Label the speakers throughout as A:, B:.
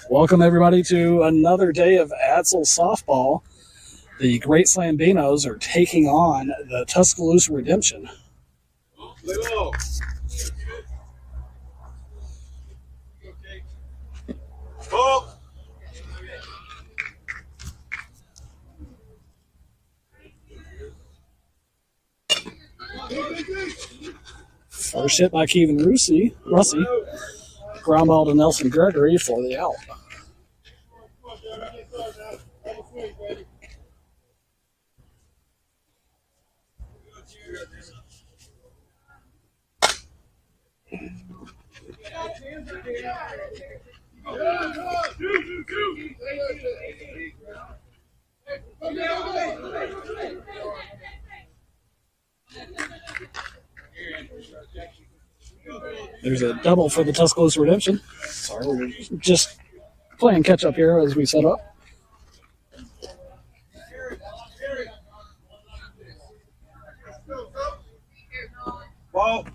A: Welcome, everybody, to another day of Adsel softball. The Great Slambinos are taking on the Tuscaloosa Redemption. First hit by Kevin Russi. Ground ball to Nelson Gregory for the out. There's a double for the Tuscaloosa Redemption. Sorry, we're just playing catch up here as we set up. Ball.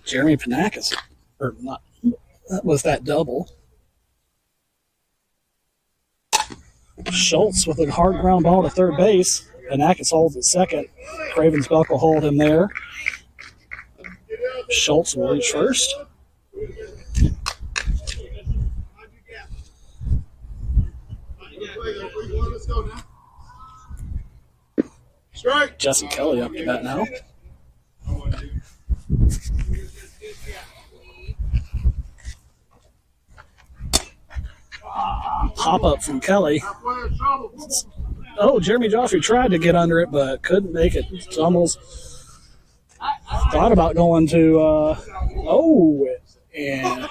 A: Jeremy Panakis, or not, that was that double. Schultz with a hard ground ball to third base. Panakis holds at second. Cravensbuck will hold him there. Schultz will reach first. Jesse Kelly up to bat now. Pop up from Kelly. Oh, Jeremy Joffrey tried to get under it, but couldn't make it. Almost thought about going to, and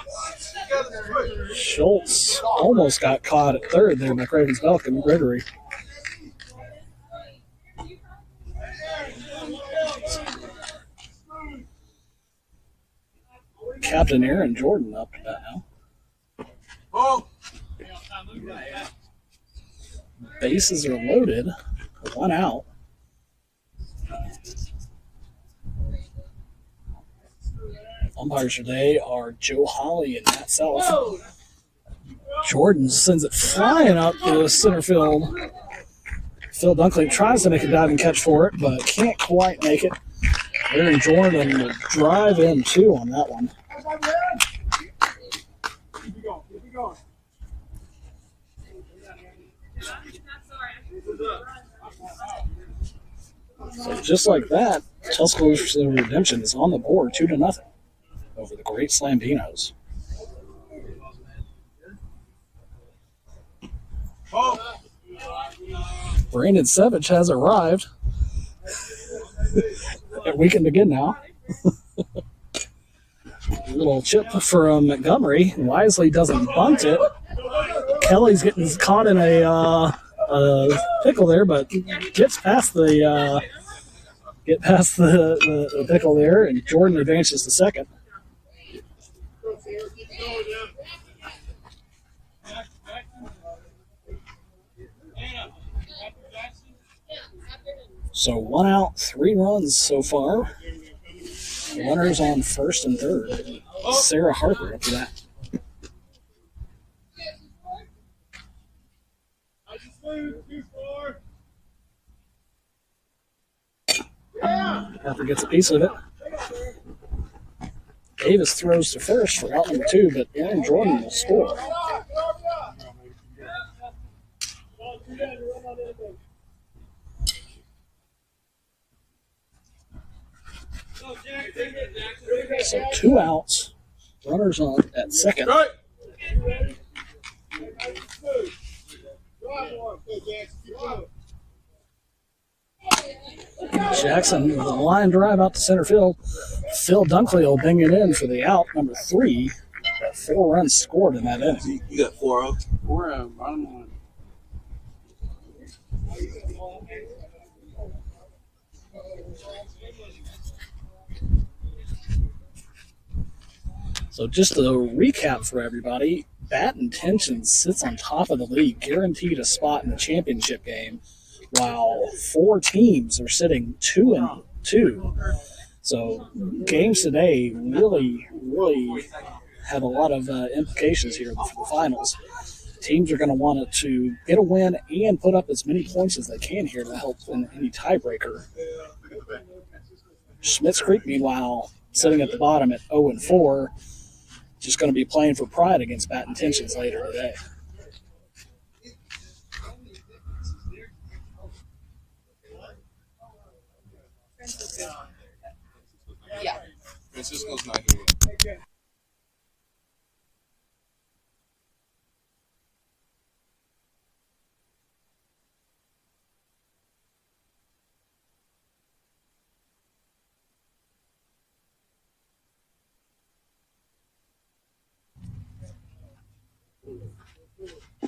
A: Schultz almost got caught at third there by Cravensbuck and Gregory. Captain Aaron Jordan up to that now. Bases are loaded. One out. Umpires today are Joe Holly and Matt Self. Jordan sends it flying up to center field. Phil Dunkley tries to make a diving catch for it, but can't quite make it. Aaron Jordan will drive in two on that one. So just like that, Tuscaloosa Redemption is on the board 2-0 over the Great Slambinos. Brandon Savage has arrived. Weekend again now. A little chip from Montgomery. Wisely doesn't bunt it. Kelly's getting caught in a pickle there, but gets past the pickle there, and Jordan advances to second. So 1 out, 3 runs so far. Runners on first and third. Sarah Harper up to that. Harper gets a piece of it. Davis throws to first for out number 2, but Aaron Jordan will score. So 2 outs, runners on at second. Jackson with a line drive out to center field. Phil Dunkley will bring it in for the out, number 3. 4 runs scored in that inning.
B: You got 4-0? 4-0, bottom line.
A: So just a recap for everybody, Bat Intentions sits on top of the league, guaranteed a spot in the championship game, while 4 teams are sitting 2-2. So games today really have a lot of implications here for the finals. Teams are going to want it to get a win and put up as many points as they can here to help in any tiebreaker. Schmitz Creek, meanwhile, sitting at the bottom at 0-4, just going to be playing for pride against Bat Intentions later today.
B: Yeah. Francisco's not here.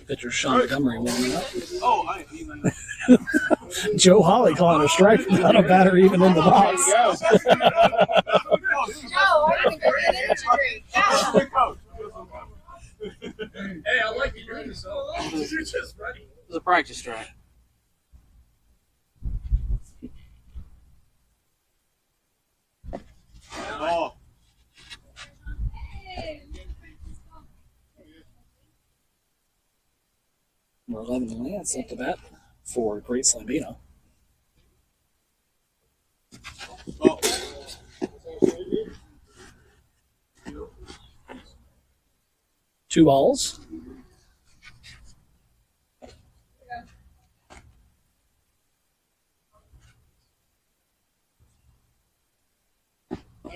A: Pitcher Sean Montgomery warming up.
B: Oh, I even.
A: Joe Holly calling a strike without a batter even in the box.
C: Joe, I didn't go get energy drink.
D: Hey, I like you doing this. You're just ready.
B: It was a practice strike. Oh.
A: Number 11 Lance up to bat for Great Slambino.
B: Oh.
A: Two balls.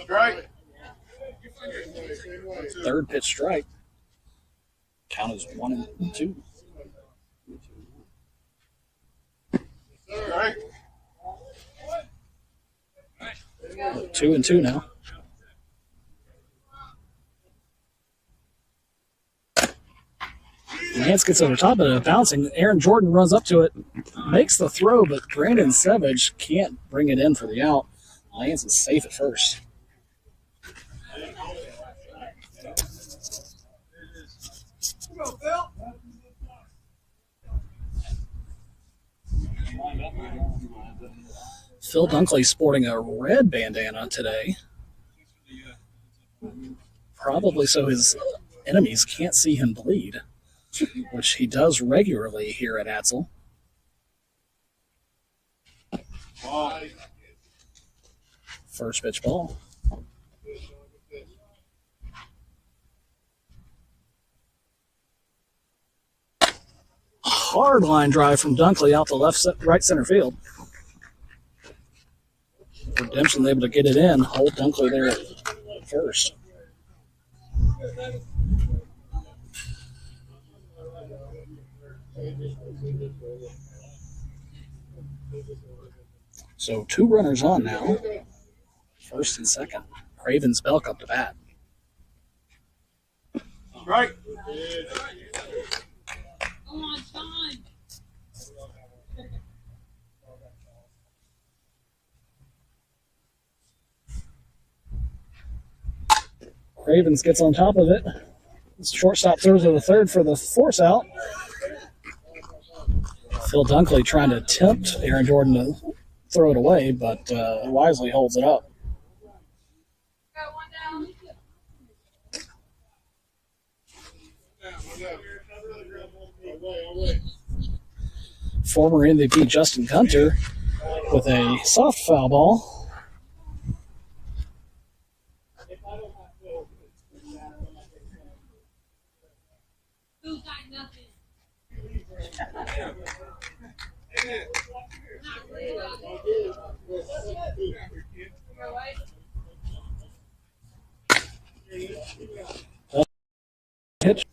B: Strike.
A: Third pitch strike. Count is 1-2.
B: Strike.
A: 2-2 now. Lance gets over top of it, bouncing. Aaron Jordan runs up to it, makes the throw, but Brandon Savage can't bring it in for the out. Lance is safe at first. Phil Dunkley sporting a red bandana today. Probably so his enemies can't see him bleed, which he does regularly here at Atzel. First pitch ball. Hard line drive from Dunkley out to right center field. Redemption able to get it in. Hold Dunkley there at first. So 2 runners on now. First and second. Craven's Belk up to bat.
B: Right.
A: Cravens gets on top of it. Shortstop throws to the third for the force out. Phil Dunkley trying to tempt Aaron Jordan to throw it away, but wisely holds it up. Former MVP Justin Gunter with a soft foul ball. Pitch.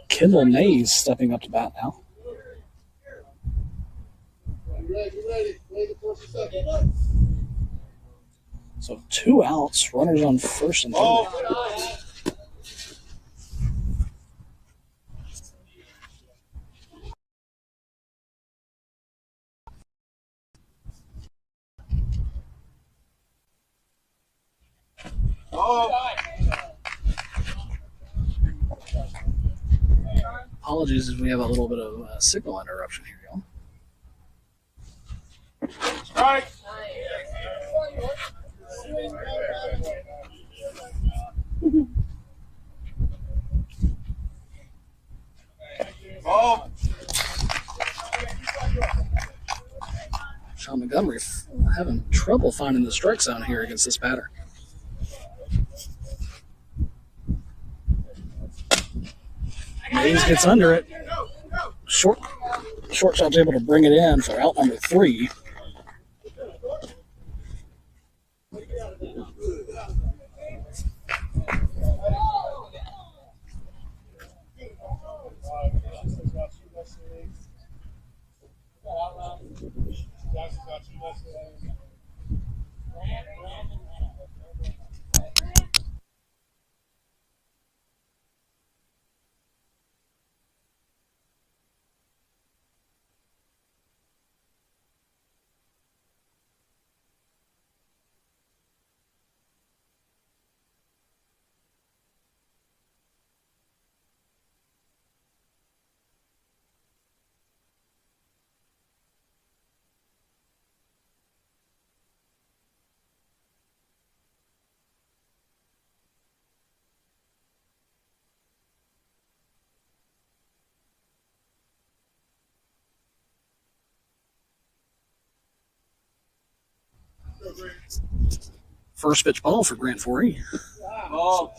A: Kendall Mays stepping up to bat now. So 2 outs, runners on first and third. Apologies if we have a little bit of signal interruption here, y'all.
B: Strike. Ball.
A: Sean Montgomery having trouble finding the strike zone here against this batter. Mays gets under it. Shortstop's able to bring it in for out number 3. First pitch ball for Grant Forey.
B: Ball.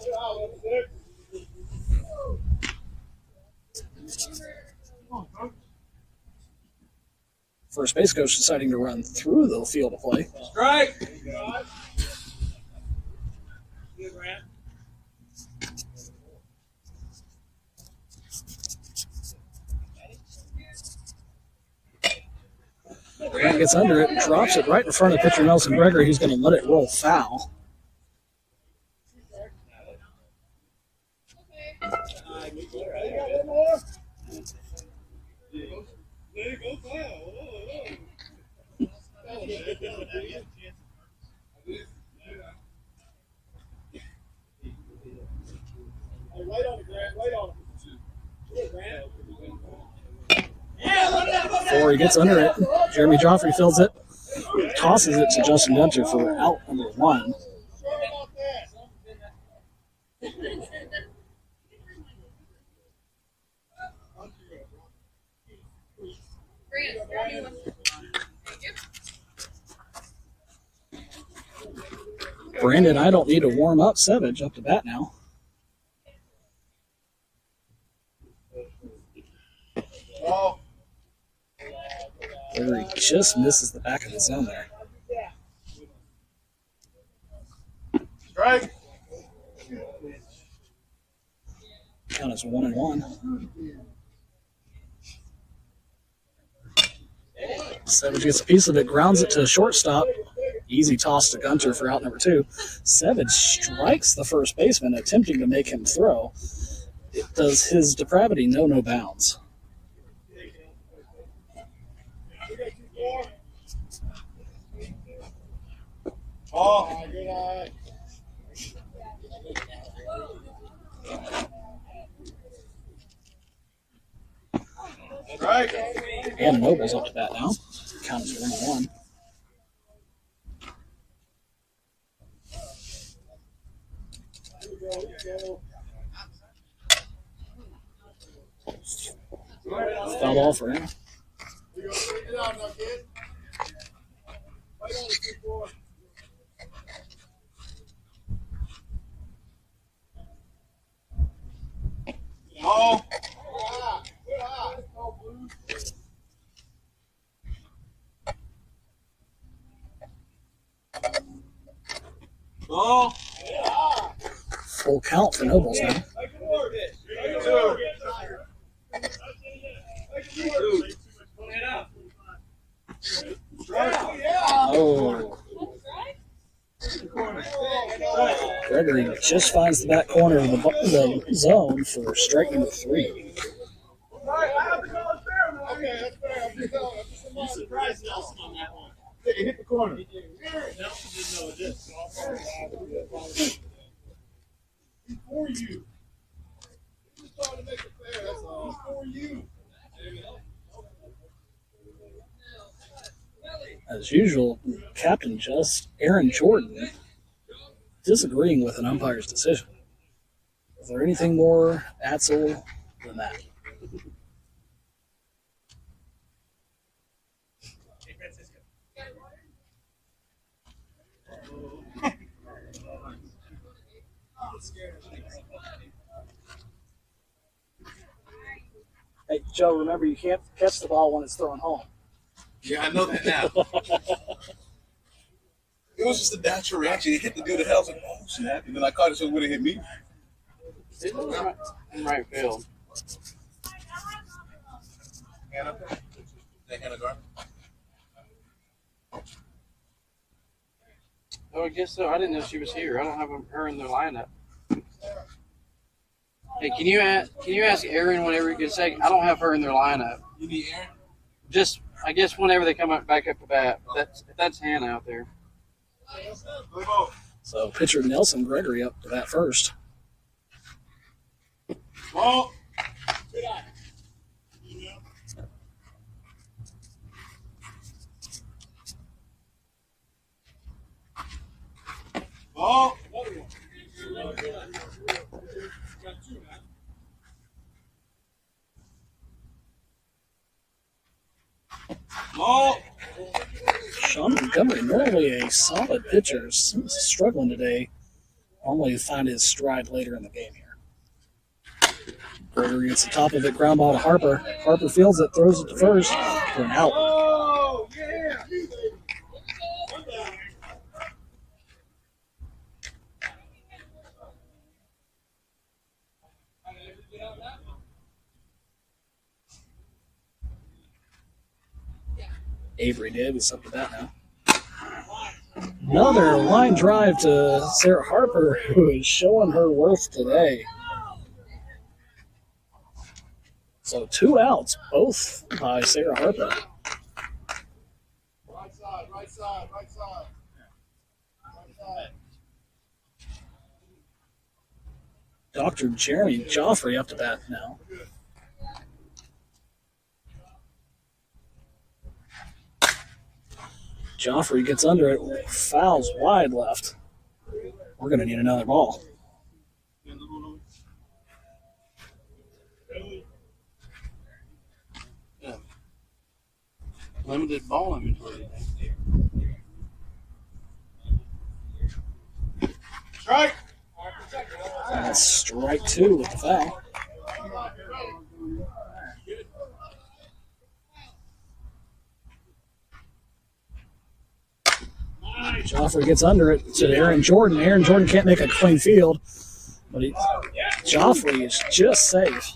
A: First base coach deciding to run through the field of play.
B: Strike.
A: Grant gets under it, drops it right in front of pitcher Nelson Gregory, who's going to let it roll foul. Forey gets under it. Jeremy Joffrey fills it, tosses it to Justin Gunter for out number 1. Brandon, I don't need to warm up. Savage up to bat now.
B: Ball.
A: Where he just misses the back of the zone there.
B: Strike.
A: Count is 1-1. Savage gets a piece of it, grounds it to shortstop. Easy toss to Gunter for out number 2. Savage strikes the first baseman, attempting to make him throw. It does his depravity know no bounds.
B: Ball. Strike.
A: And Noble's up to bat now. Count is 1-1. Foul ball for him.
B: Ball. Ball.
A: Full count for Nobles now. Oh. Gregory just finds the back corner of the zone for strike number 3.
B: You surprised Nelson on that one. It hit the corner. Nelson didn't know it did. Before you. Just trying to make it fair, that's all. Before you.
A: As usual, Captain Aaron Jordan disagreeing with an umpire's decision. Is there anything more Atzel than that? Hey, Joe, remember you can't catch the ball when it's thrown home.
B: Yeah, I know that now. It was just a natural reaction. It hit the dude in the head. I was like, oh, snap. And then I caught it so it wouldn't hit me.
E: In right field.
B: Hannah? Is that Hannah Garner?
E: Oh, I guess so. I didn't know she was here. I don't have her in the lineup. Hey, can you ask Aaron whenever you get a second? I don't have her in their lineup.
B: You need Aaron?
E: Just, I guess whenever they come back up to bat. That's Hannah out there.
A: So pitcher Nelson Gregory up to bat first.
B: Ball. Ball. Ball.
A: Sean Montgomery, normally a solid pitcher, seems struggling today. Normally you find his stride later in the game here. Gregory gets the top of it, ground ball to Harper. Harper fields it, throws it to first for an out.
B: Oh, yeah.
A: Avery Davis up to bat now. Another line drive to Sarah Harper, who is showing her worth today. So 2 outs, both by Sarah Harper.
B: Right side, right side, right side. Right side.
A: Dr. Jeremy Joffrey up to bat now. Joffrey gets under it, fouls wide left. We're going to need another ball.
E: Yeah. Limited ball inventory.
B: Strike.
A: That's strike 2 with the foul. Joffrey gets under it to Aaron Jordan. Aaron Jordan can't make a clean field, but Joffrey is just safe.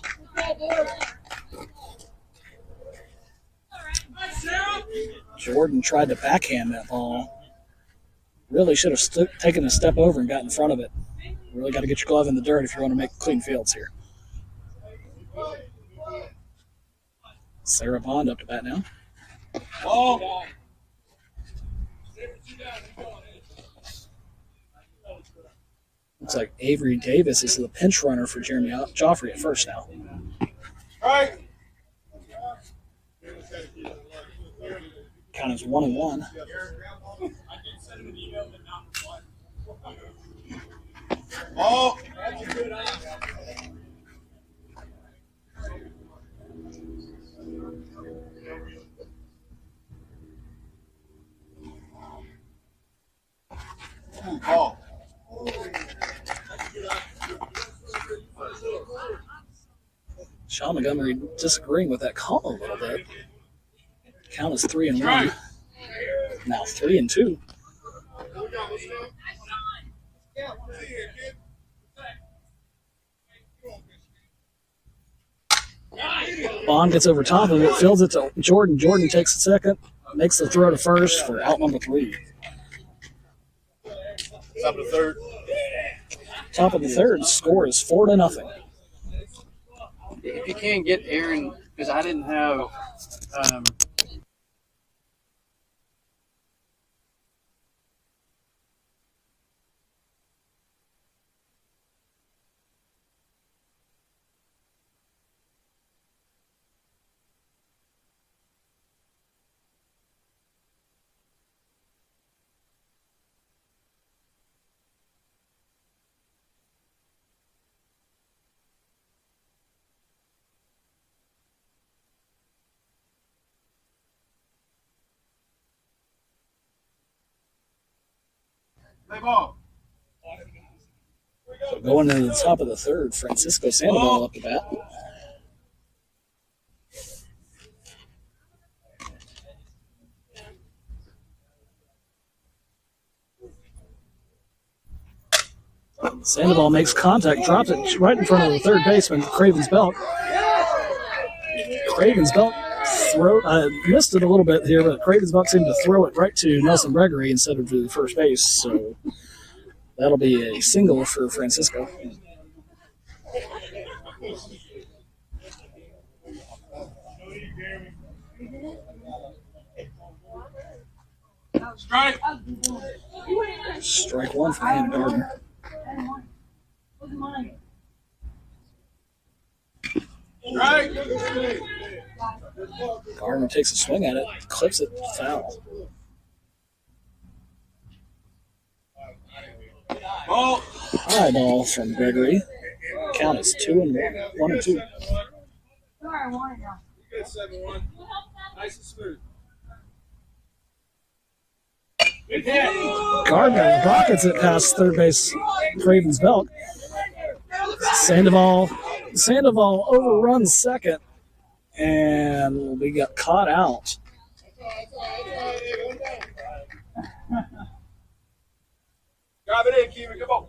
A: Jordan tried to backhand that ball. Really should have taken a step over and got in front of it. Really got to get your glove in the dirt if you want to make clean fields here. Sarah Bond up to bat now.
B: Ball.
A: Looks like Avery Davis is the pinch runner for Jeremy Joffrey at first now.
B: Strike.
A: Count is 1-1.
B: Oh! Oh.
A: Sean Montgomery disagreeing with that call a little bit. Count is 3-1. Now 3-2. Bond gets over top of it, fields it to Jordan. Jordan takes a second, makes the throw to first for out number 3.
B: Top of the third.
A: Top of the third, score is 4-0.
E: If you can't get Aaron, because I didn't have.
B: Play ball.
A: So going into the top of the third, Francisco Sandoval up the bat. Sandoval makes contact, drops it right in front of the third baseman, Craven's Belt. Craven's Belt missed it a little bit here, but Craven's Belt seemed to throw it right to Nelson Gregory instead of to the first base. So that'll be a single for Francisco.
B: Strike.
A: Strike one for Hannah Gardner.
B: Strike.
A: Gardner takes a swing at it, clips it, foul.
B: Ball.
A: High ball from Gregory. Count is 2-1. 1-2.
B: You get 7-1. Nice and smooth.
A: Gardner rockets it past third base Craven's Belt. Sandoval overruns second, and we got caught out.
B: Grab it in, Kiwi. Come on.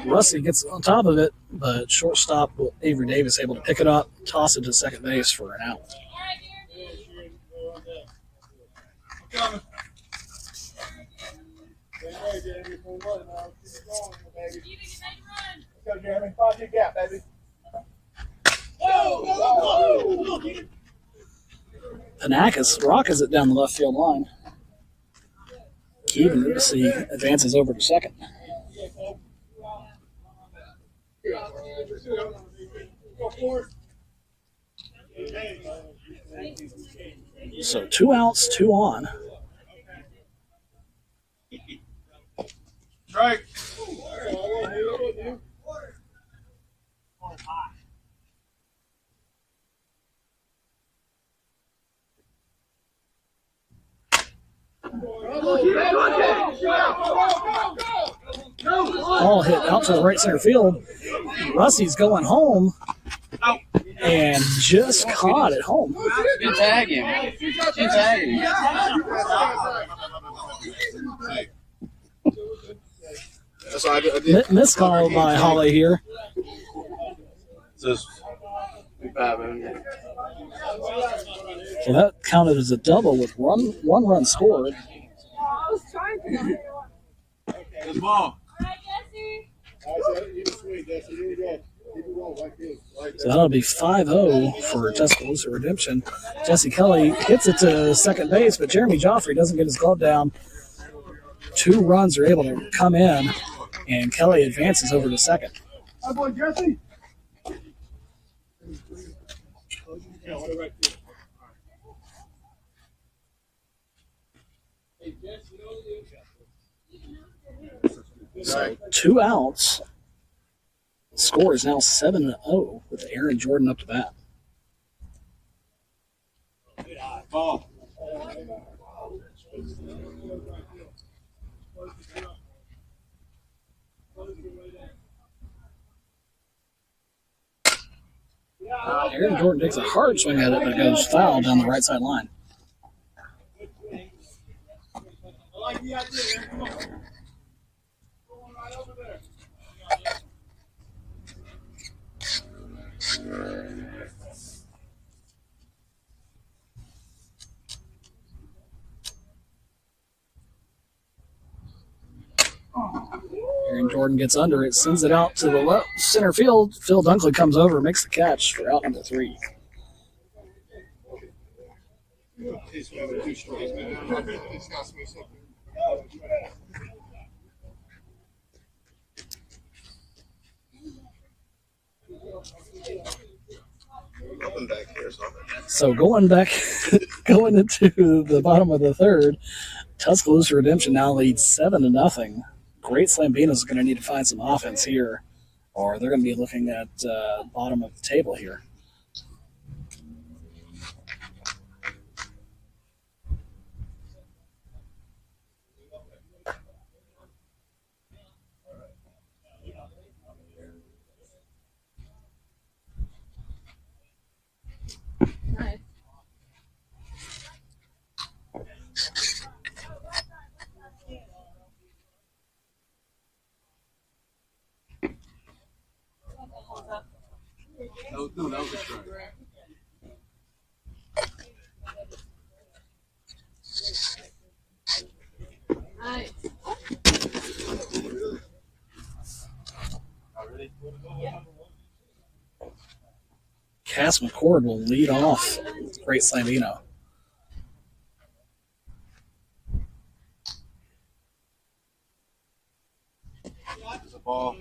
A: Rusty gets on top of it, but shortstop Avery Davis able to pick it up, toss it to second base for an out.
B: Coming. Go, Jeremy. 5-2 gap, baby.
A: Panakis rockets it down the left field line. Keevan advances over to second. So 2 outs, 2 on.
B: Strike.
A: Ball hit out to the right center field. Rusty's going home and just caught it home.
E: Good tag him. Good tag him.
B: That's all I did.
A: Missed call by Holly here.
B: Says
A: So that counted as a double with one run scored.
B: this ball.
C: All right, Jesse.
A: So that'll be 5-0 for Tuscaloosa Redemption. Jesse Kelly hits it to second base, but Jeremy Joffrey doesn't get his glove down. 2 runs are able to come in, and Kelly advances over to second.
B: Hi, boy, Jesse.
A: So 2 outs. The score is now 7-0 with Aaron Jordan up to bat.
B: Ball.
A: Aaron Jordan takes a hard swing at it, but it goes foul down the right side line.
B: I like the idea. Come on. Going right over there.
A: Aaron Jordan gets under it, sends it out to the left center field. Phil Dunkley comes over, makes the catch for out number 3.
B: He's having 2 strikes, man. He's got some something.
A: So going back, going into the bottom of the third, Tuscaloosa Redemption now leads 7-0. Great Slambinos is going to need to find some offense here, or they're going to be looking at bottom of the table here.
C: Nice.
B: No, that was a strike.
C: Nice.
A: Cass McCord will lead off. Great Slambino.
B: It's a ball.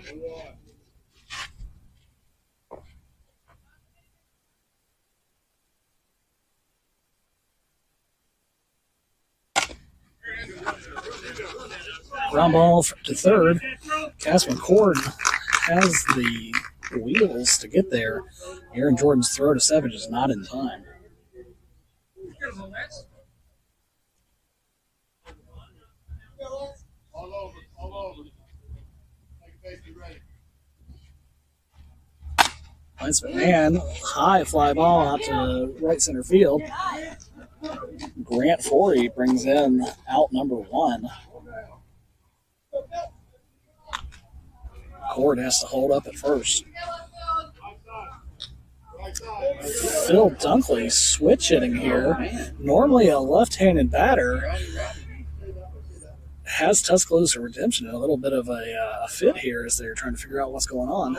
A: Ground ball to third. Cass McCord has the wheels to get there. Aaron Jordan's throw to Savage is not in time.
B: All over. All over. Take a base, be ready.
A: Lance McMahon, high fly ball out to right center field. Grant Forey brings in out number 1. Cord has to hold up at first. Phil Dunkley switch hitting here. Normally a left-handed batter. Has Tuscaloosa Redemption in a little bit of a fit here as they're trying to figure out what's going on.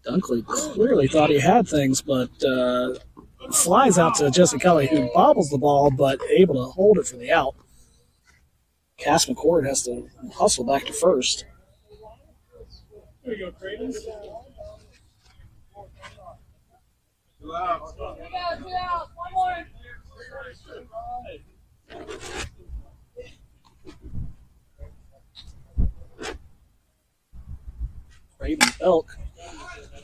A: Dunkley clearly thought he had things, but flies out to Jesse Kelly, who bobbles the ball, but able to hold it for the out. Cass McCord has to hustle back to first.
B: There you go, Creighton. 2 outs.
C: 2 outs. 1 more.
A: Raven Elk.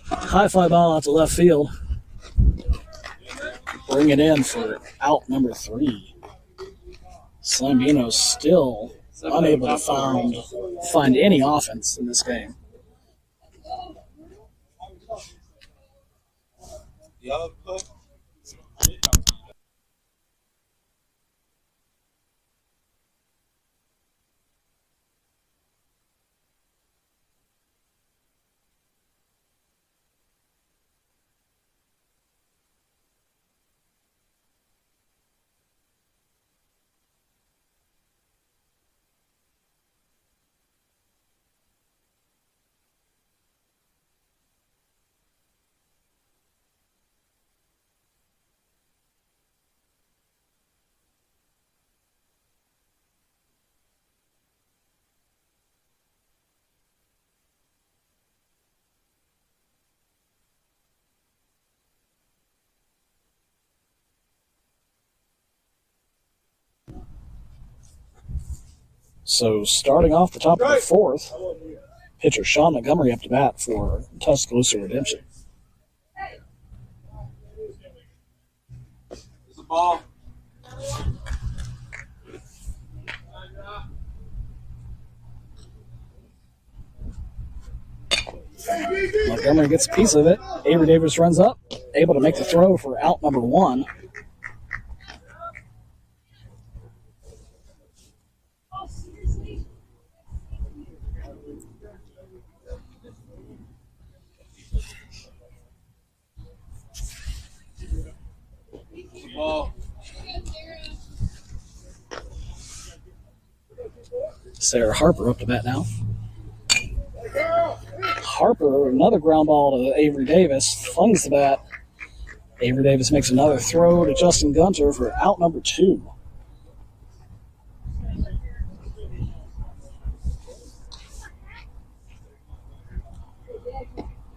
A: High fly ball out to left field. Bring it in for out number 3. Slambinos still unable to find any offense in this game. So starting off the top of the fourth, pitcher Sean Montgomery up to bat for Tuscaloosa Redemption.
E: It's a ball.
A: Montgomery gets a piece of it. Avery Davis runs up, able to make the throw for out number 1.
E: It's a ball.
A: Sarah Harper up to bat now. Harper, another ground ball to Avery Davis, flings the bat. Avery Davis makes another throw to Justin Gunter for out number 2.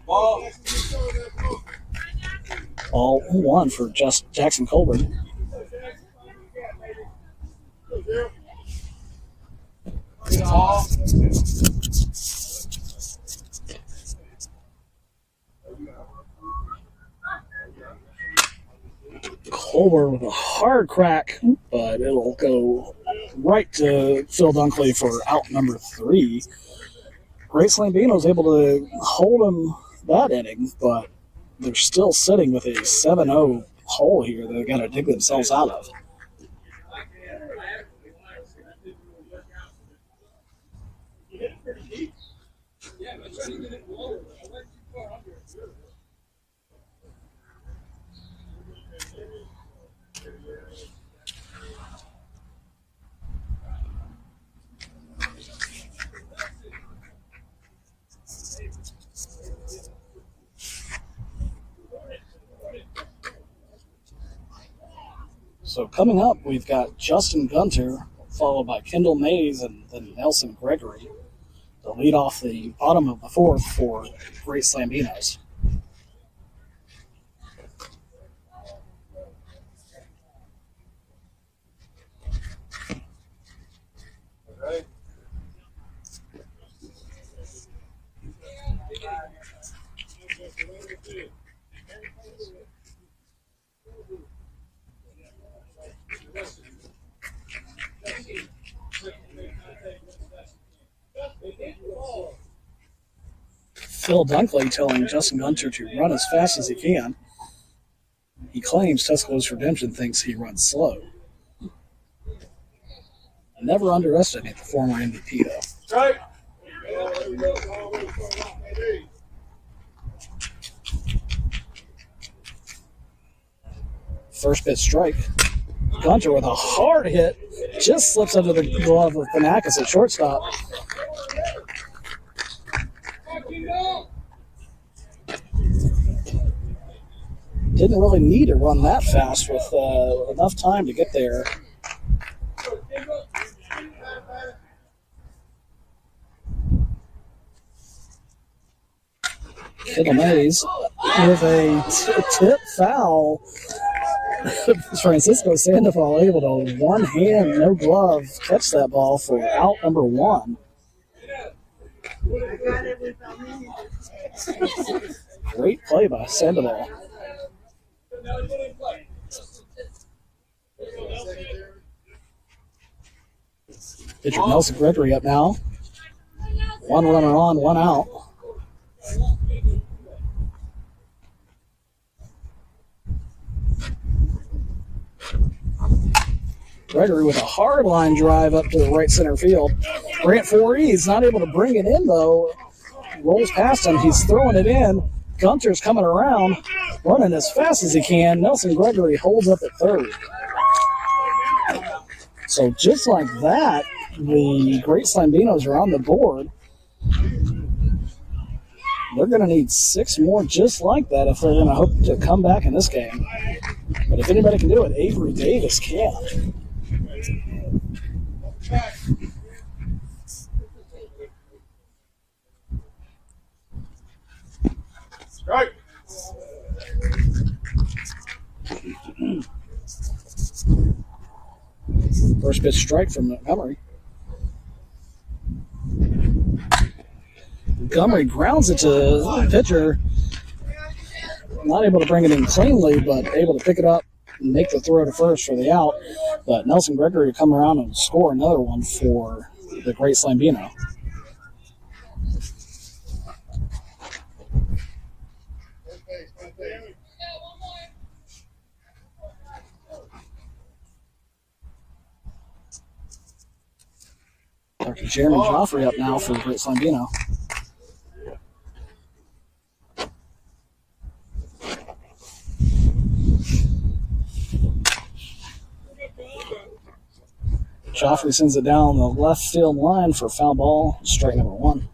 E: Ball.
A: Ball 1 for Jackson Colburn.
E: Ball.
A: Colburn with a hard crack, but it'll go right to Phil Dunkley for out number 3. Great Slambinos able to hold him that inning, but they're still sitting with a 7-0 hole here that they've got to dig themselves out of. So coming up, we've got Justin Gunter, followed by Kendall Mays and then Nelson Gregory to lead off the bottom of the fourth for Great Slambinos. Phil Dunkley telling Justin Gunter to run as fast as he can. He claims Tuscaloosa Redemption thinks he runs slow. Never underestimate the former MVP, though.
E: Strike.
A: First pitch strike. Gunter with a hard hit. Just slips under the glove of Panakis at shortstop. Didn't really need to run that fast with enough time to get there. Kendall Mays with a tip foul. Francisco Sandoval able to one hand, no glove, catch that ball for out number 1. Great play by Sandoval. Pitcher Nelson Gregory up now. 1 runner on, 1 out. Gregory with a hard line drive up to the right center field. Grant Foree is not able to bring it in, though. Rolls past him. He's throwing it in. Gunter's coming around, running as fast as he can. Nelson Gregory holds up at third. So just like that, the Great Slambinos are on the board. They're going to need 6 more just like that if they're going to hope to come back in this game. But if anybody can do it, Avery Davis can.
B: Strike.
A: First pitch strike from Montgomery. Montgomery grounds it to the pitcher. Not able to bring it in cleanly, but able to pick it up and make the throw to first for the out. But Nelson Gregory will come around and score another one for the Great Slambino. Dr. Jeremy Joffrey up now for the Great Slambino. Joffrey sends it down the left field line for foul ball, strike number 1.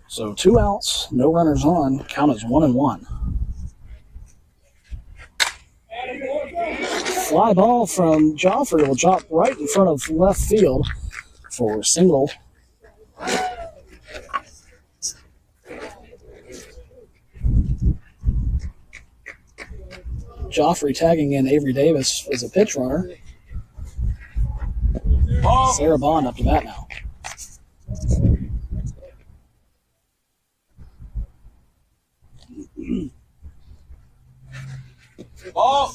A: So 2 outs, no runners on, count is 1-1. Fly ball from Joffrey will drop right in front of left field for single. Joffrey tagging in Avery Davis as a pitch runner. Sarah Bond up to bat now.
D: Ball.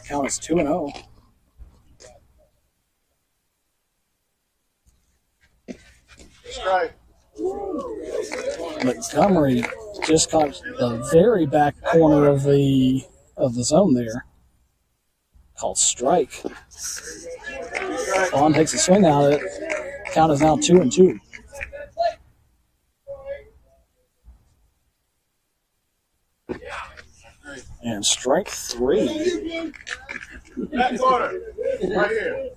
A: Count is 2-0.
B: Strike.
A: Montgomery just caught the very back corner of the zone there. Called strike. Bond takes a swing at it. Count is now 2-2. And strike 3.
B: Back corner. Right here.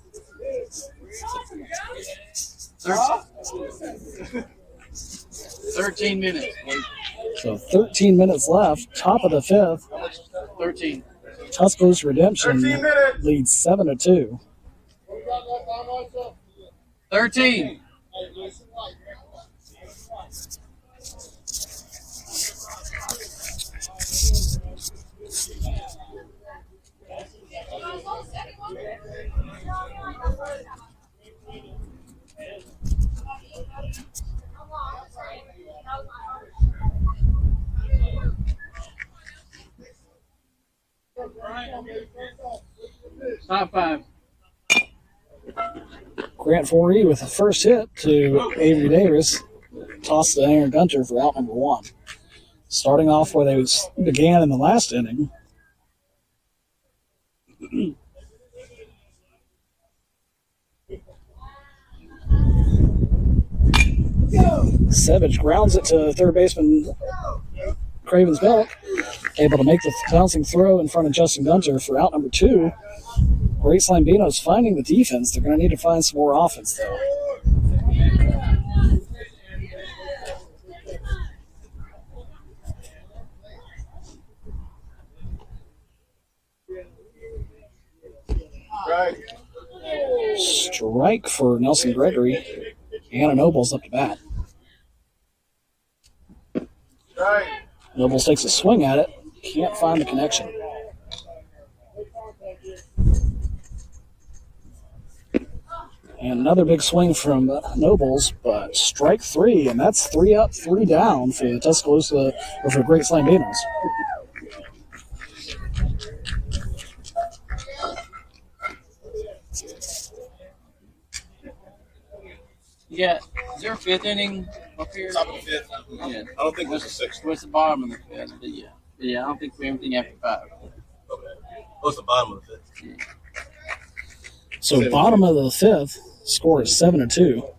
E: 13 minutes.
A: So 13 minutes left. Top of the 5th.
E: 13.
A: Tuscaloosa Redemption
B: 13 minutes.
A: leads 7-2.
E: 13. Top 5.
A: Grant Foree with the first hit to Avery Davis. Toss to Aaron Gunter for out number 1. Starting off where they began in the last inning. Savage grounds it to third baseman Cravens Belk. Able to make the bouncing throw in front of Justin Gunter for out number 2. Great Slambinos finding the defense. They're going to need to find some more offense, though.
B: Right.
A: Strike for Nelson Gregory. Anna Nobles up to bat.
B: Right.
A: Nobles takes a swing at it. Can't find the connection. And another big swing from Nobles, but strike 3, and that's 3 up, 3 down for the Tuscaloosa, or for Great Slambinos.
E: Yeah. Is there a 5th inning up here?
B: Top of the 5th.
E: Yeah.
B: I don't think there's a 6th.
E: What's the bottom of the 5th? Yeah. Yeah, I don't think we have anything after 5.
B: Okay. What's the bottom of the 5th?
E: Yeah.
A: So bottom of the 5th, score is 7-2.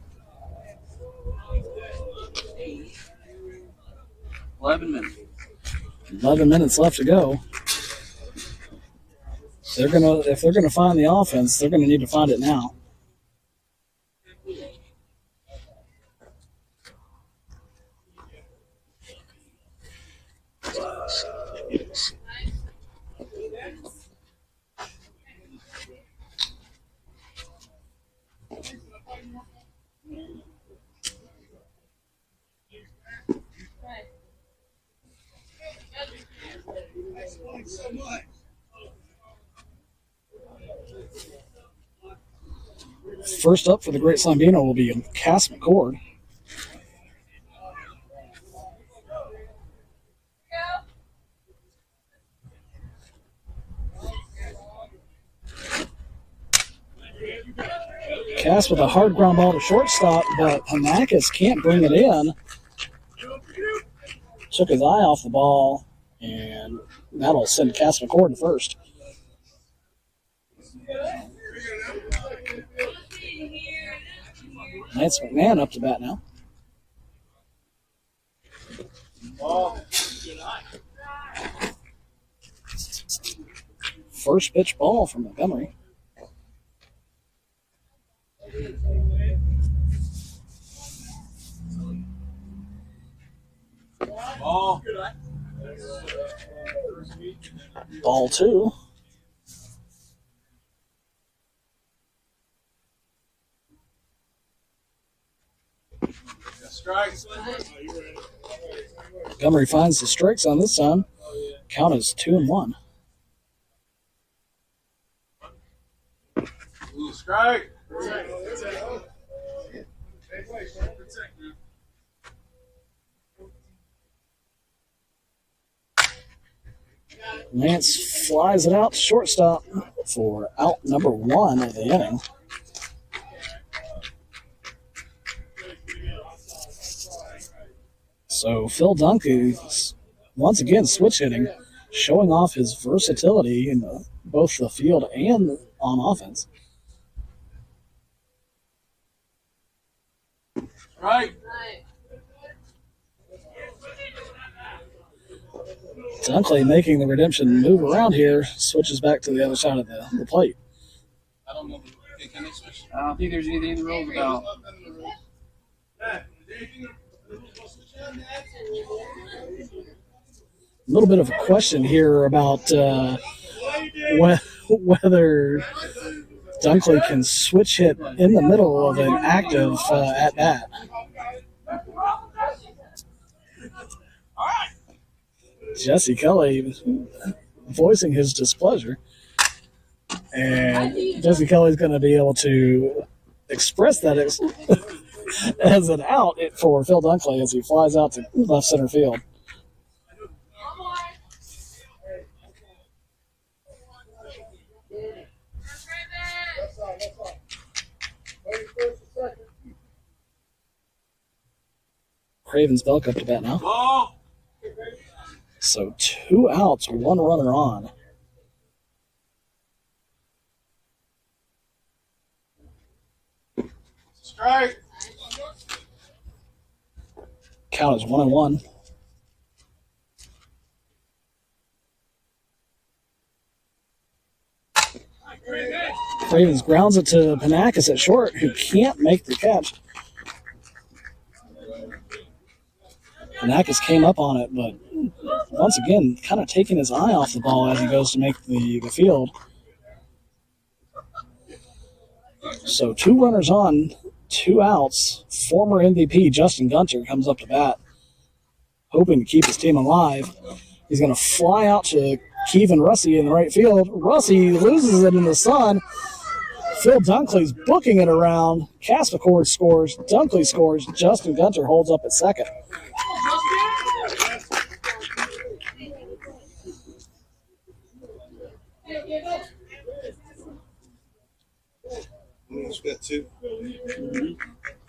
E: 11 minutes.
A: 11 minutes left to go. If they're gonna find the offense, they're gonna need to find it now. First up for the Great Slambino will be Cass McCord. Cass with a hard ground ball to shortstop, but Panakis can't bring it in. Took his eye off the ball, and that'll send Cass McCord to first. Lance McMahon up to bat now. First pitch ball from Montgomery. Ball 2. Montgomery finds the strikes on this time. Count is 2-1.
D: Strike.
A: Lance flies it out to shortstop for out number 1 of the inning. So Phil Dunkley once again switch hitting, showing off his versatility in both the field and on offense.
D: Right.
A: Dunkley making the redemption move around here, switches back to the other side of the plate.
D: I don't know. Can they switch?
E: I don't think there's anything in the rules about.
A: A little bit of a question here about whether Dunkley can switch hit in the middle of an active at-bat. Jesse Kelly voicing his displeasure. And Jesse Kelly's going to be able to express that as an out for Phil Dunkley as he flies out to left center field. Craven's Belk up to bat now.
D: Ball.
A: So 2 outs, 1 runner on.
D: Strike.
A: Count is 1-1. Cravens grounds it to Panakis at short, who can't make the catch. Panakis came up on it, but once again, kind of taking his eye off the ball as he goes to make the field. So 2 runners on, 2 outs. Former MVP Justin Gunter comes up to bat, hoping to keep his team alive. He's going to fly out to Kevin Russi in the right field. Russi loses it in the sun. Phil Dunkley's booking it around. Cass McCord scores. Dunkley scores. Justin Gunter holds up at second.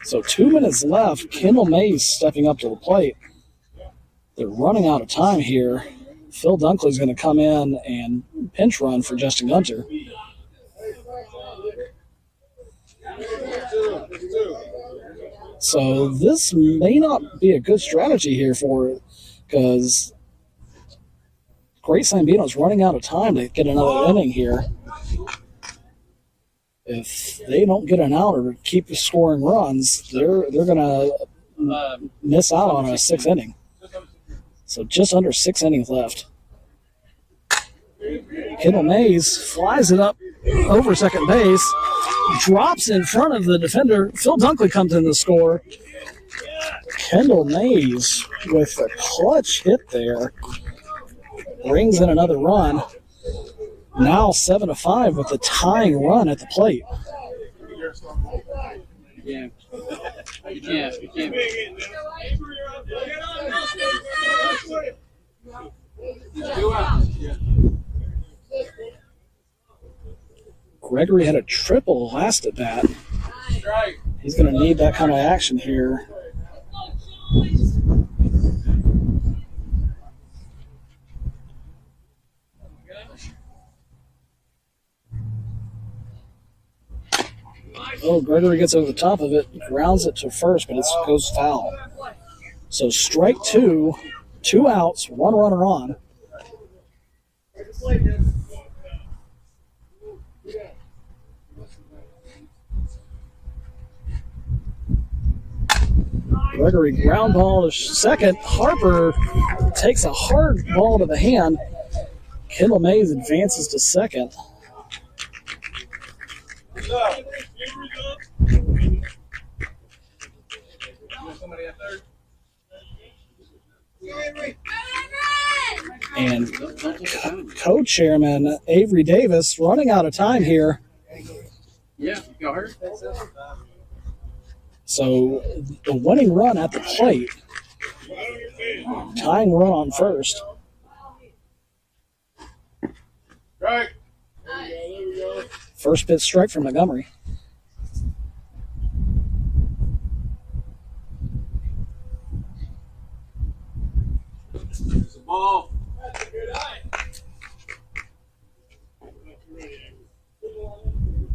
A: So 2 minutes left. Kendall Mays stepping up to the plate. They're running out of time here. Phil Dunkley's going to come in and pinch run for Justin Gunter. So this may not be a good strategy here for it because Great Slambinos running out of time to get another inning here. If they don't get an out or keep scoring runs, they're going to miss out on a 6th inning. So just under 6 innings left. Kendall Mays flies it up over second base, drops in front of the defender. Phil Dunkley comes in to score. Kendall Mays with a clutch hit there brings in another run. Now 7-5 with the tying run at the plate.
E: Yeah. You can't. You can't. Two outs. Yeah.
A: Gregory had a triple last at bat.
E: Strike.
A: He's going to need that kind of action here. Oh, Gregory gets over the top of it, grounds it to first, but it goes foul. So strike two, 2 outs, 1 runner on. Gregory ground ball to second. Harper takes a hard ball to the hand. Kendall Mays advances to second. And co-chairman Avery Davis running out of time here.
E: Yeah, y'all heard?
A: So the winning run at the plate, tying run on first.
B: Right.
A: First pitch strike from Montgomery.
E: Ball.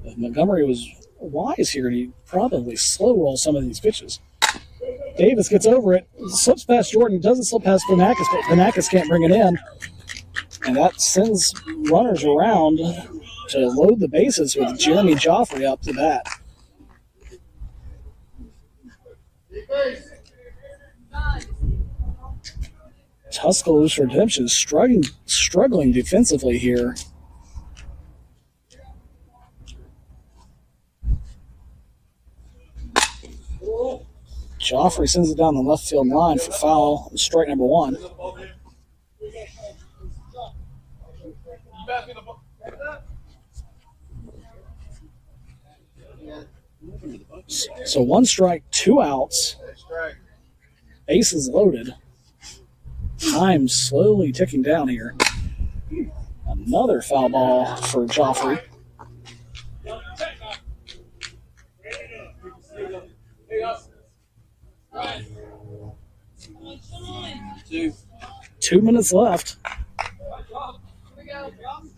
A: If Montgomery was wise here, he probably slow roll some of these pitches. Davis gets over it, slips past Jordan, doesn't slip past Panakis, but Panakis can't bring it in. And that sends runners around to load the bases with Jeremy Joffrey up to bat. Tuscaloosa Redemption is struggling defensively here. Joffrey sends it down the left field line for foul, strike number 1. So 1 strike, 2 outs. Bases loaded. Time slowly ticking down here. Another foul ball for Joffrey.
E: Two.
A: 2 minutes left.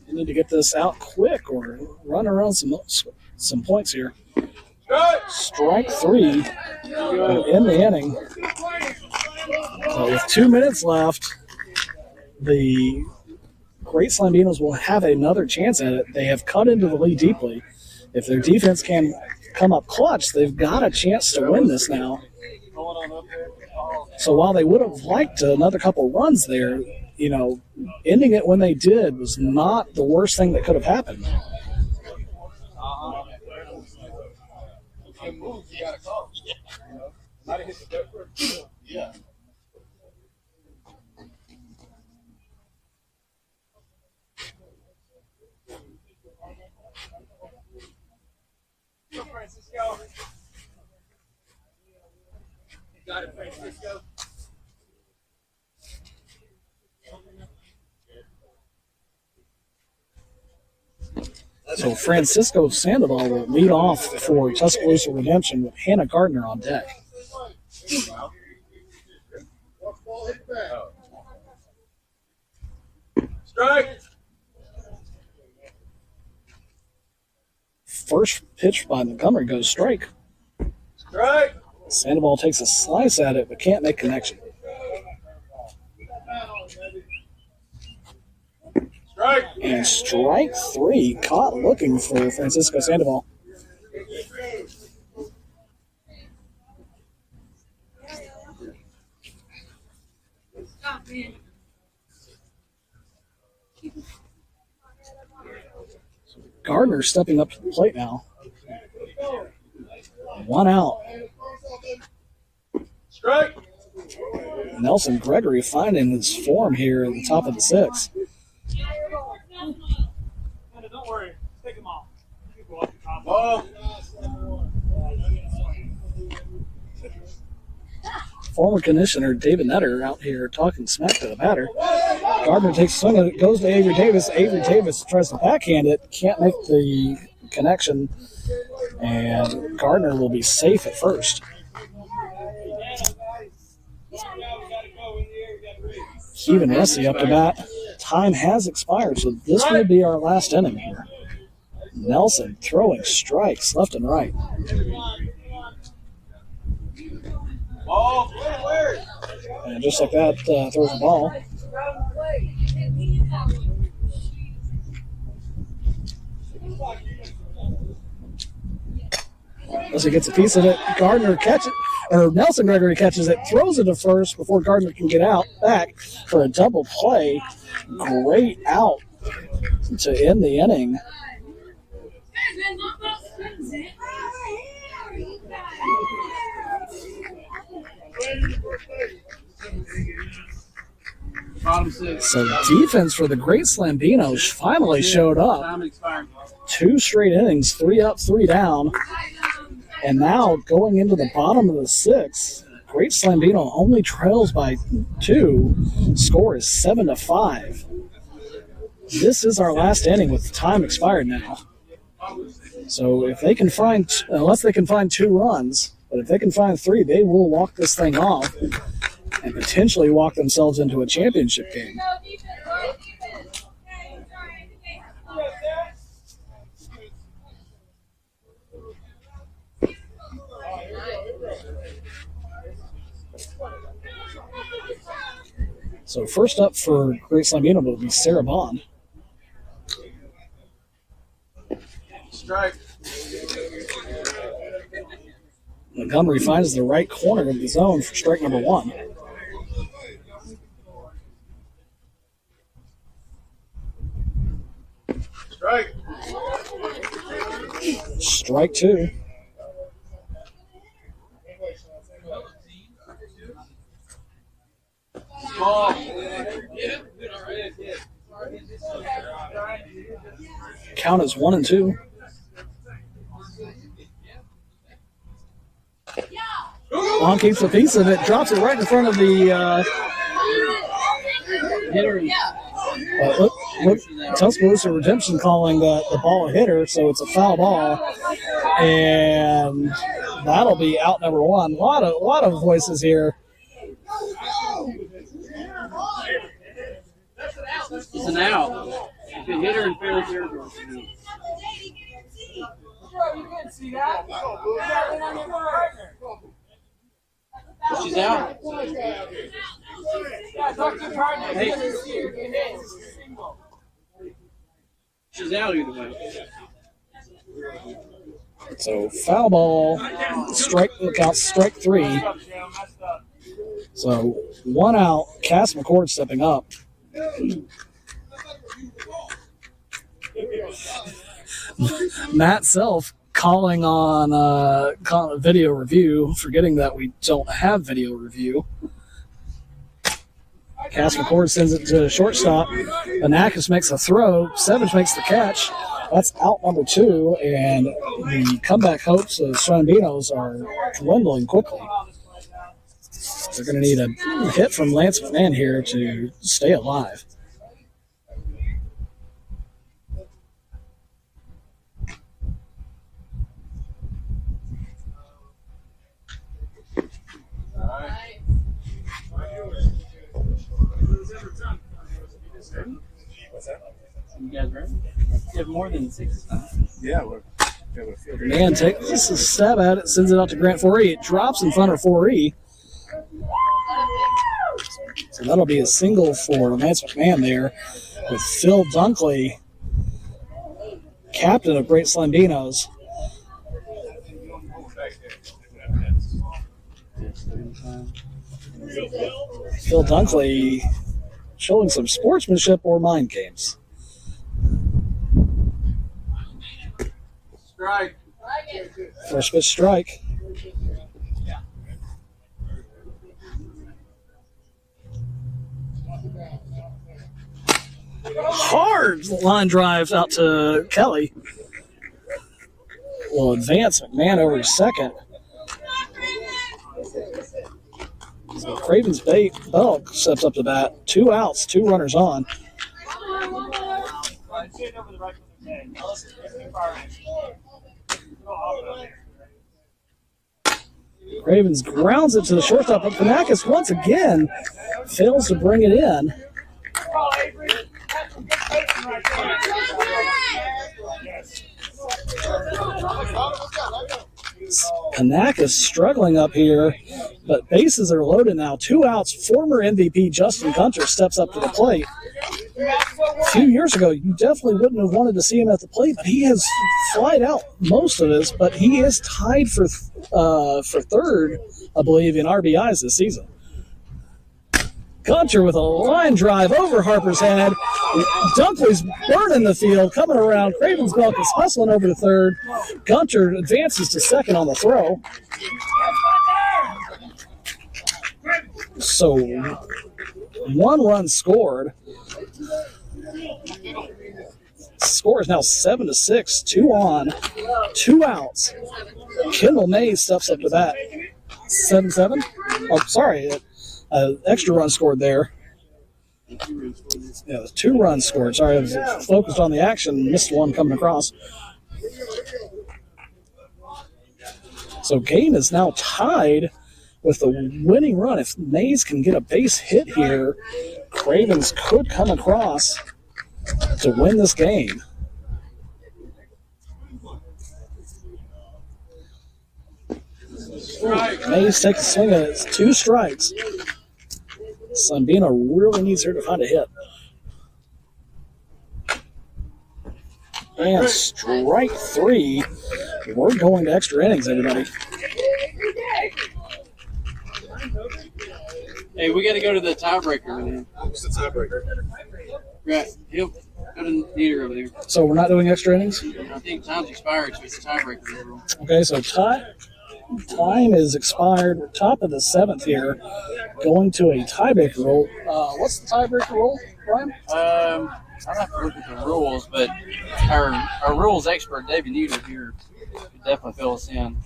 A: You need to get this out quick or run around some points here. Strike 3 in the inning. So with 2 minutes left, the Great Slambinos will have another chance at it. They have cut into the lead deeply. If their defense can come up clutch, they've got a chance to win this now. So while they would have liked another couple runs there, you know, ending it when they did was not the worst thing that could have happened.
B: Yeah.
D: Francisco. You got it, Francisco.
A: So Francisco Sandoval will lead off for Tuscaloosa Redemption with Hannah Gardner on deck.
D: Strike.
A: First pitch by Montgomery goes strike.
D: Strike.
A: Sandoval takes a slice at it but can't make connection.
D: Strike.
A: And strike 3 caught looking for Francisco Sandoval. Gardner stepping up to the plate now. 1 out.
D: Strike.
A: Nelson Gregory finding his form here at the top of the 6th.
D: Don't worry. Take them off.
B: Ball.
A: former conditioner David Netter out here talking smack to the batter. Gardner takes a swing at it, goes to Avery Davis. Avery Davis tries to backhand it, can't make the connection, and Gardner will be safe at first. Keevan Rusty up to bat. Time has expired, so this will be our last inning here. Nelson throwing strikes left and right. And just like that, throws the ball. As he gets a piece of it, Gardner catches, or Nelson Gregory catches it, throws it to first before Gardner can get out back for a double play. Great out to end the inning.
E: Bottom six.
A: So defense for the great Slambinos finally showed up.
E: Time expired.
A: 2 straight innings, 3 up, 3 down. And now going into the bottom of the 6th, great Slambino only trails by 2. Score is 7-5. This is our last inning with time expired now. So if they can find, unless they can find 2 runs, but if they can find 3, they will walk this thing off and potentially walk themselves into a championship game. So first up for Great Slambino will be Sarah Bond.
E: Strike.
A: Montgomery finds the right corner of the zone for strike number 1.
B: Strike.
A: Strike 2.
E: Ball.
A: Count is 1-2. Long keeps a piece of it, drops it right in front of the
E: Hitter.
A: look, Tuscaloosa Redemption calling the ball a hitter, so it's a foul ball, and that'll be out number 1. A lot of voices here.
E: It's an out. If it hit her in fair territory. She's out. Hey. She's out either way.
A: So foul ball, strike counts strike 3. So 1 out. Cass McCord stepping up. Matt Self calling on video review, forgetting that we don't have video review. Cass McCord sends it to shortstop. Anakis makes a throw. Savage makes the catch. That's out number 2, and the comeback hopes of Slambinos are dwindling quickly. They're going to need a hit from Lance McMahon here to stay alive.
E: You guys ready? You have more than 6 times.
B: Yeah,
A: Man takes a stab at it, sends it out to Grant 4E. It drops in front of 4E. So that'll be a single for Lance McMahon there with Phil Dunkley, captain of Great Slambinos. Phil Dunkley showing some sportsmanship or mind games.
E: Strike.
A: First pitch strike. Hard line drive out to Kelly. Will advance McMahon over to second. Craven's Belk steps up to bat. 2 outs, 2 runners on. Cravens grounds it to the shortstop, but Panakis once again fails to bring it in. Panakis struggling up here, but bases are loaded now. 2 outs. Former MVP Justin Gunter steps up to the plate. A few years ago, you definitely wouldn't have wanted to see him at the plate, but he has flied out most of his, but he is tied for third, I believe, in RBIs this season. Gunter with a line drive over Harper's head. Dunkley's burning the field, coming around. Craven's Belk is hustling over to third. Gunter advances to second on the throw. So, 1 run scored. Score is now 7-6, 2 on, 2 outs. Kendall Mays steps up to bat. 7-7? Oh, sorry. Extra run scored there. Yeah, 2 runs scored. Sorry, I was focused on the action. Missed one coming across. So game is now tied with the winning run. If Mays can get a base hit here, Cravens could come across to win this game. Mays takes a swing at it. It's 2 strikes. Slambino really needs her to find a hit. And strike 3. We're going to extra innings, everybody.
E: Hey, we got to go to the tiebreaker, man.
B: What's the tiebreaker?
E: Right. Yep. Go to Dieter over there.
A: So we're not doing extra innings?
E: I think time's expired, so it's a tiebreaker.
A: Okay, so time is expired. We're top of the 7th here, going to a tiebreaker rule. What's the tiebreaker rule, Brian?
E: I'd have to look at the rules, but our rules expert, David Dieter here, could definitely fill us in.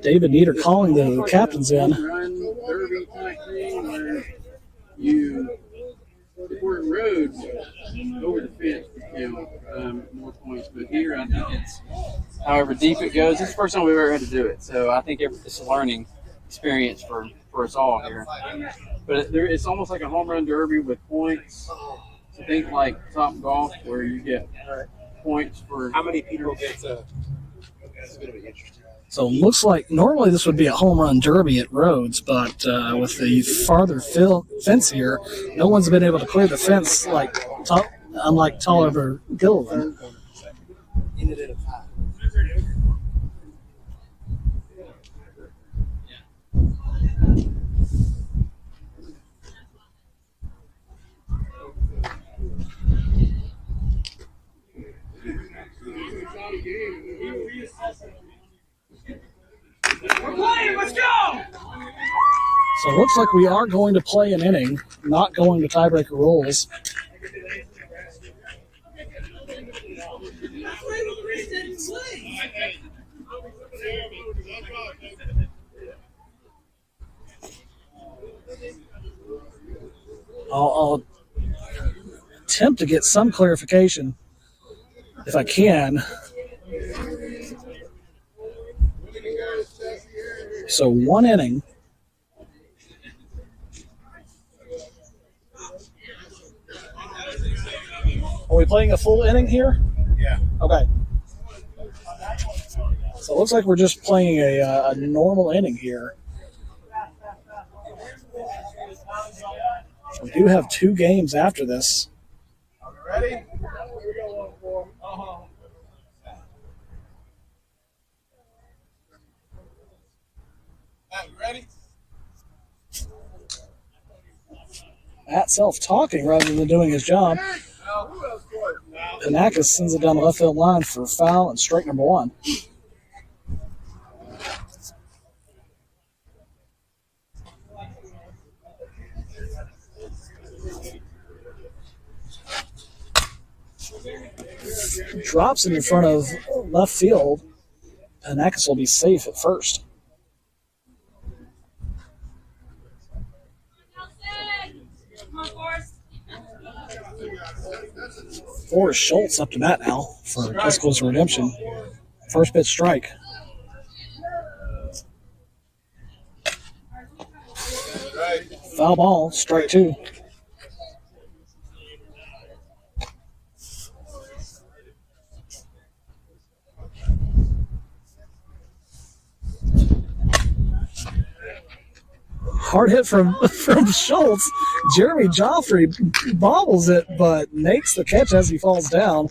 A: David Dieter calling the captains in.
E: Run derby type thing where you, if we're in road, over the fence, more points. But here, I think it's however deep it goes. It's the first time we've ever had to do it, so I think it's a learning experience for us all here. But it's almost like a home run derby with points. So think like Top Golf, where you get points for
B: How many people get to? This is going to be interesting.
A: So it looks like normally this would be a home run derby at Rhodes, but with the farther fence here, no one's been able to clear the fence unlike Tolliver Gilliland.
B: Ended at a tie.
D: We're playing. Let's go.
A: So it looks like we are going to play an inning, not going to tiebreaker rules. I'll attempt to get some clarification if I can. So 1 inning. Are we playing a full inning here?
B: Yeah.
A: Okay. So it looks like we're just playing a normal inning here. We do have 2 games after this.
B: Are we ready? Matt, you ready?
A: Matt self-talking rather than doing his job. Panakis sends it down the left field line for foul and strike number 1. Drops it in front of left field. Panakis will be safe at first. Forrest Schultz up to bat now for Tuscaloosa Redemption. First pitch strike. Foul ball, strike 2. Hard hit from Schultz. Jeremy Joffrey bobbles it, but makes the catch as he falls down.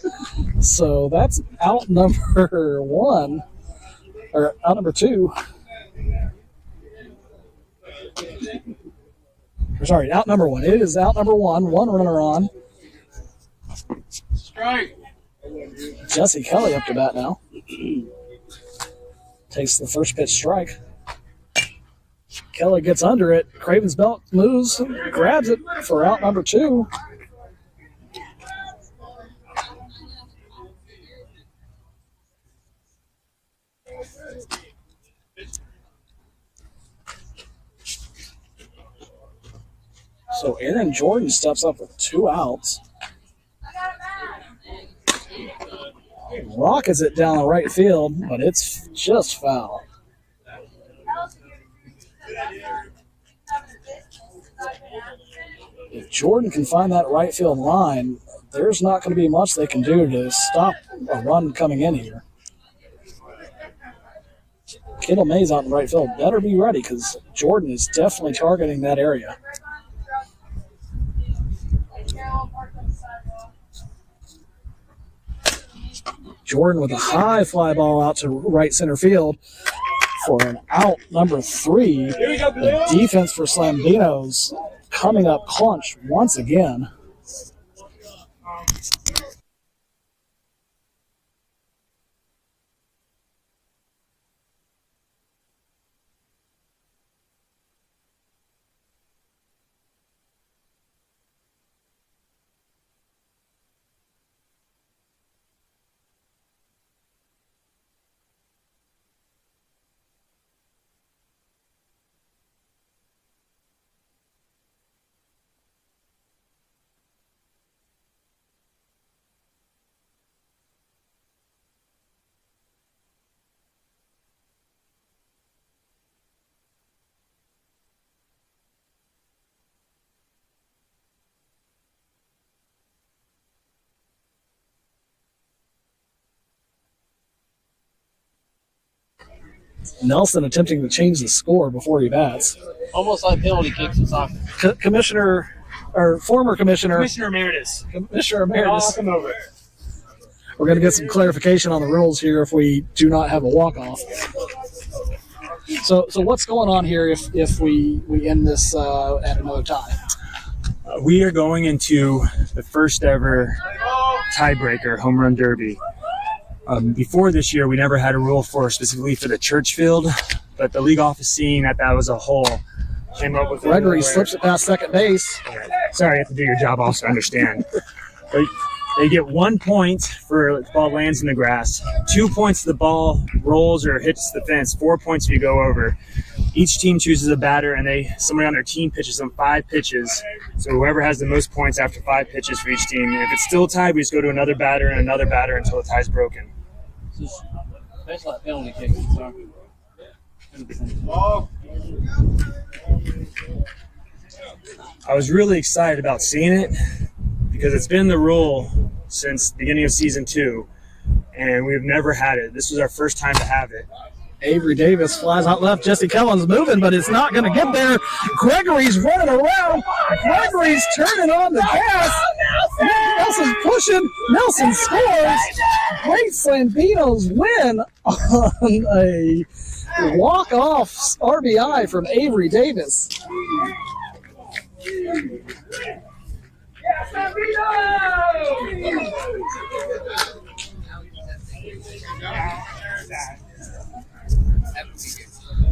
A: So that's out number 1, or out number 2. Or sorry, out number 1. It is out number 1. One runner on.
E: Strike.
A: Jesse Kelly up to bat now. Takes the first pitch strike. Kelly gets under it. Craven's belt moves, grabs it for out number 2. So Aaron Jordan steps up with 2 outs. Rockets it down the right field, but it's just foul. If Jordan can find that right field line, there's not going to be much they can do to stop a run coming in here. Kittle Mays out in right field better be ready because Jordan is definitely targeting that area. Jordan with a high fly ball out to right center field for an out number 3. The defense for Slambinos coming up clutch once again. Nelson attempting to change the score before he bats.
E: Almost like penalty kicks in soccer.
A: Former Commissioner
D: Emeritus.
A: Commissioner Emeritus.
D: Come over.
A: We're going to get some clarification on the rules here if we do not have a walk-off. So what's going on here if we end this at another time?
F: We are going into the first ever tiebreaker home run derby. Before this year, we never had a rule specifically for the church field, but the league office, seeing that was a hole, came up with a
A: Gregory
F: rule
A: slips it past second base.
F: Sorry, you have to do your job also, understand. But they get 1 point for if the ball lands in the grass, 2 points if the ball rolls or hits the fence, 4 points if you go over. Each team chooses a batter, and somebody on their team pitches them 5 pitches. So whoever has the most points after 5 pitches for each team. If it's still tied, we just go to another batter and another batter until the tie's broken.
E: Just basically like penalty kicks in soccer.
F: I was really excited about seeing it because it's been the rule since the beginning of season 2, and we've never had it. This was our first time to have it.
A: Avery Davis flies out left. Jesse Kellen's moving, but it's not going to get there. Gregory's running around. Gregory's turning on the gas. Nelson's pushing. Nelson scores. Great Slambinos win on a walk-off RBI from Avery Davis.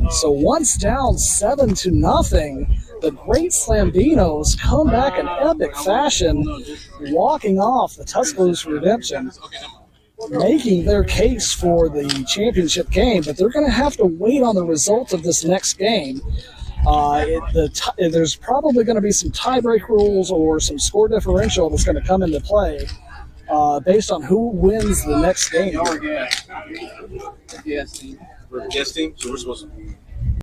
A: So once down 7-0, the great Slambinos come back in epic fashion, walking off the Tuscaloosa Redemption, making their case for the championship game, but they're going to have to wait on the results of this next game. There's probably going to be some tiebreak rules or some score differential that's going to come into play based on who wins the next game.
E: Y'all are guessing.
G: We're guessing, so we're supposed to